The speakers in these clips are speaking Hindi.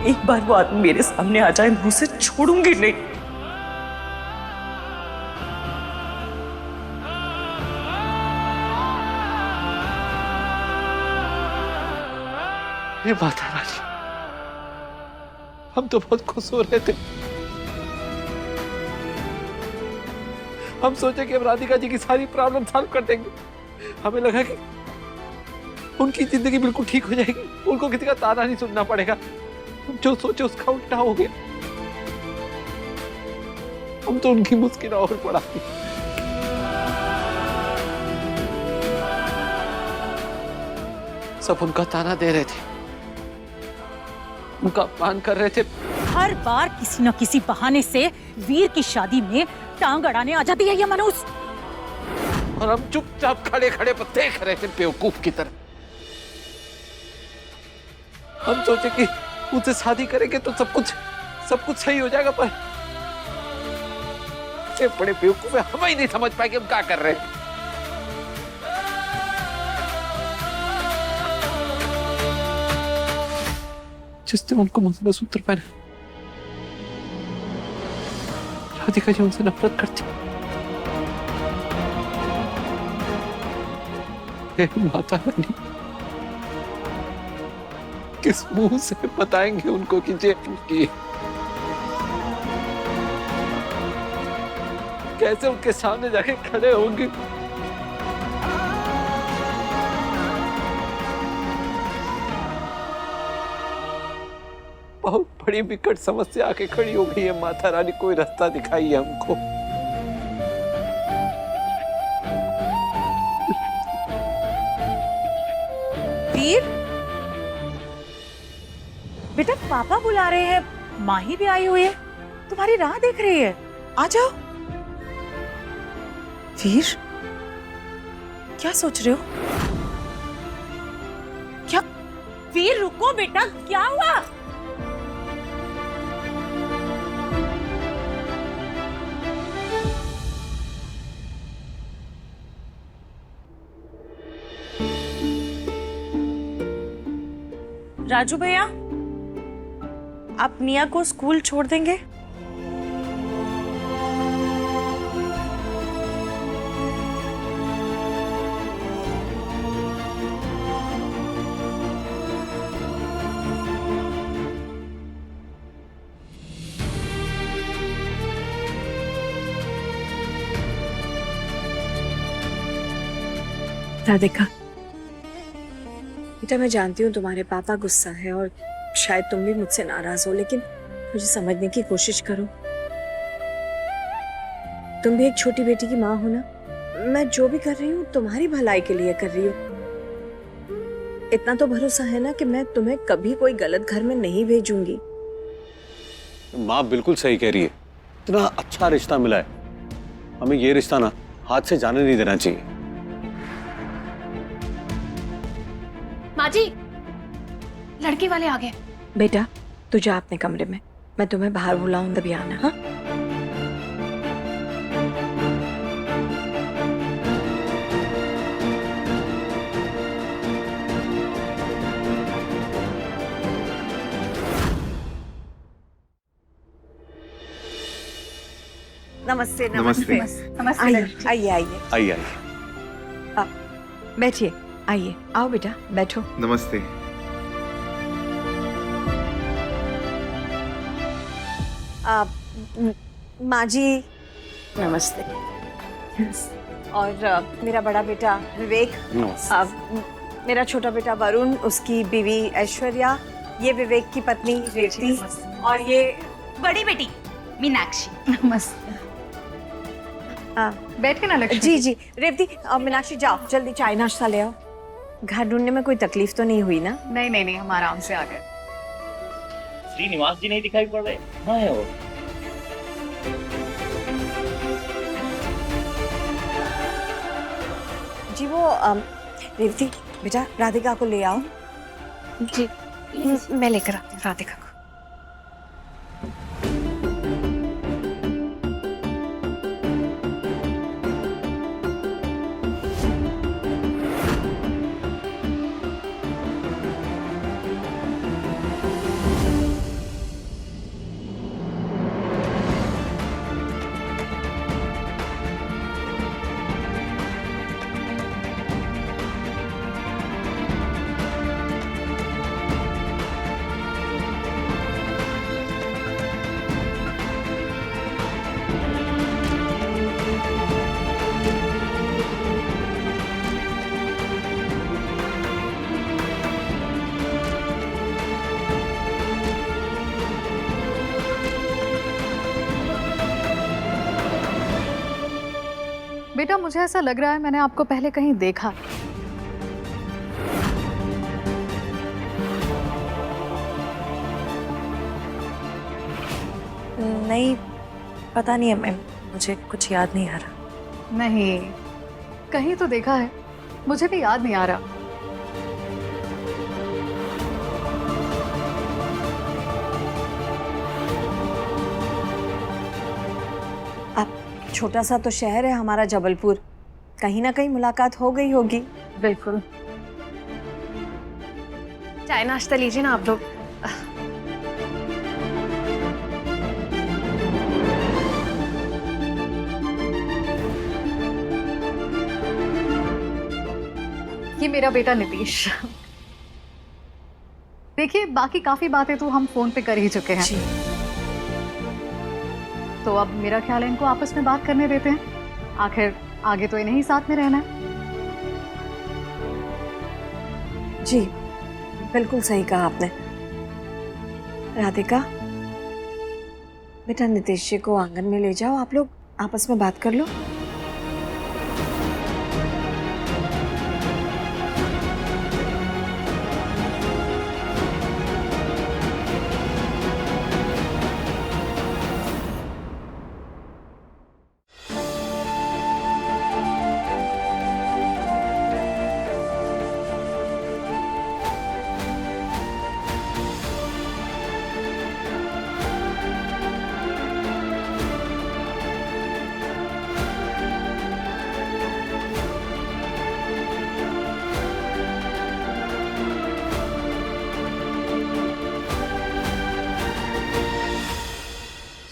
एक बार वो आदमी मेरे सामने आ जाए, मैं उसे छोड़ूंगी नहीं। हे माता रानी, हम तो बहुत खुश हो रहे थे। हम सोचे कि हम राधिका जी की सारी प्रॉब्लम सॉल्व कर देंगे। हमें लगा कि उनकी जिंदगी बिल्कुल ठीक हो जाएगी, उनको किसी का ताना नहीं सुनना पड़ेगा। हम जो सोचे उसका उल्टा हो गया। हम तो उनकी मुश्किल और बढ़ा दी। सब उनका ताना दे रहे थे, उनका अपमान कर रहे थे। हर बार किसी न किसी बहाने से वीर की शादी में टांग अड़ाने आ जाती है ये मनोज। और हम चुपचाप खड़े खड़े देख रहे थे बेवकूफ की तरह। हम सोचे कि उनसे शादी करेंगे तो सब कुछ सही हो जाएगा, पर ये बड़े बेवकूफ है, हम ही नहीं समझ पाए कि हम क्या कर रहे हैं। जिसने उनको मंगलसूत्र पहना, राधिका जी उनसे नफरत करती। हे माता रानी, किस मुंह से बताएंगे उनको कि ये की? कैसे उनके सामने जाके खड़े होंगे? बहुत बड़ी विकट समस्या आके खड़ी हो गई है माता रानी, कोई रास्ता दिखाइए हमको। वीर, बेटा पापा बुला रहे हैं, माही भी आई हुई है, तुम्हारी राह देख रही है, आ जाओ। वीर, क्या सोच रहे हो? क्या? वीर रुको बेटा, क्या हुआ? राजू भैया, आप निया को स्कूल छोड़ देंगे? राधिका बेटा, मैं जानती हूँ तुम्हारे पापा गुस्सा है और शायद तुम भी मुझसे नाराज हो, लेकिन मुझे समझने की कोशिश करो। तुम भी एक छोटी बेटी की माँ हो ना। मैं जो भी कर रही हूँ तुम्हारी भलाई के लिए कर रही हूँ। इतना तो भरोसा है ना कि मैं तुम्हें कभी कोई गलत घर में नहीं भेजूंगी। माँ बिल्कुल सही कह रही है, इतना अच्छा रिश्ता मिला है, हमें ये रिश्ता ना हाथ से जाने नहीं देना चाहिए। माँ जी, लड़की वाले आ गए। बेटा तू जा अपने कमरे में, मैं तुम्हें बाहर बुलाऊं तभी आना। हाँ नमस्ते। नमस्ते। नमस्ते। आइए आइए। आइए बैठिए, आइए, आओ बेटा बैठो। नमस्ते। माँ जी नमस्ते। और मेरा बड़ा बेटा विवेक, मेरा छोटा बेटा वरुण, उसकी बीवी ऐश्वर्या, ये विवेक की पत्नी रेवती, और ये बड़ी बेटी मीनाक्षी। नमस्ते। बैठ के ना लक्ष्मी। जी जी रेवती, मीनाक्षी जाओ जल्दी चाय नाश्ता ले आओ। घर ढूंढने में कोई तकलीफ तो नहीं हुई ना? नहीं, हम आराम से आ गए। श्रीनिवास जी नहीं दिखाई पड़ रहे? कहाँ है वो? जी वो रेवती बेटा राधिका को ले आओ। जी मैं लेकर आती हूँ राधिका को। बेटा मुझे ऐसा लग रहा है मैंने आपको पहले कहीं देखा। नहीं, पता नहीं है मैम, मुझे कुछ याद नहीं आ रहा। नहीं, कहीं तो देखा है, मुझे भी याद नहीं आ रहा। छोटा सा तो शहर है हमारा जबलपुर, कहीं ना कहीं मुलाकात हो गई होगी। बिल्कुल। चाय नाश्ता लीजिए ना आप लोग। ये मेरा बेटा नीतीश। देखिए बाकी काफी बातें तो हम फोन पे कर ही चुके हैं, तो अब मेरा ख्याल है इनको आपस में बात करने देते हैं। आखिर आगे तो इन्हें ही साथ में रहना है। जी बिल्कुल सही कहा आपने। राधिका, बेटा नीतीश जी को आंगन में ले जाओ, आप लोग आपस में बात कर लो।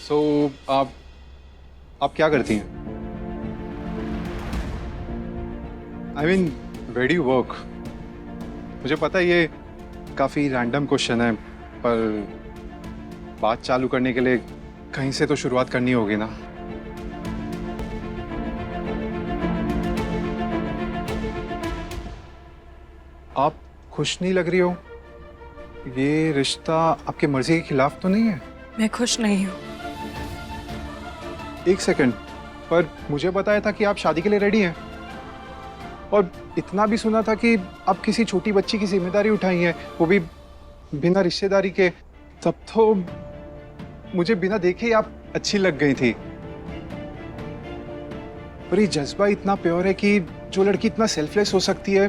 So, आप क्या करती हैं? I mean, where do you work? मुझे पता है ये काफी रैंडम क्वेश्चन है, पर बात चालू करने के लिए कहीं से तो शुरुआत करनी होगी ना। आप खुश नहीं लग रही हो। ये रिश्ता आपकी मर्जी के खिलाफ तो नहीं है? मैं खुश नहीं हूँ। एक सेकंड, पर मुझे बताया था कि आप शादी के लिए रेडी हैं, और इतना भी सुना था कि आप किसी छोटी बच्ची की जिम्मेदारी उठाई है, वो भी बिना रिश्तेदारी के। तब तो मुझे बिना देखे ही आप अच्छी लग गई थी। पर ये जज्बा इतना प्योर है कि जो लड़की इतना सेल्फलेस हो सकती है,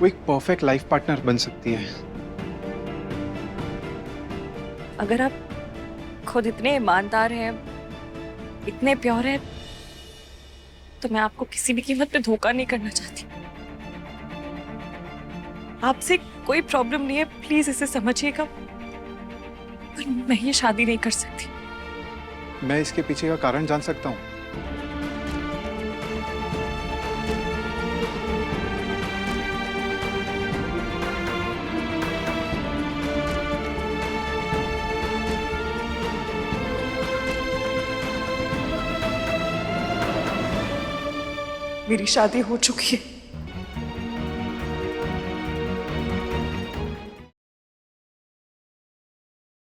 वो एक परफेक्ट लाइफ पार्टनर बन सकती है। अगर आप खुद इतने ईमानदार हैं, इतने प्योर हैं, तो मैं आपको किसी भी कीमत पे धोखा नहीं करना चाहती। आपसे कोई प्रॉब्लम नहीं है, प्लीज इसे समझिएगा, पर मैं ये शादी नहीं कर सकती। मैं इसके पीछे का कारण जान सकता हूँ? मेरी शादी हो चुकी है।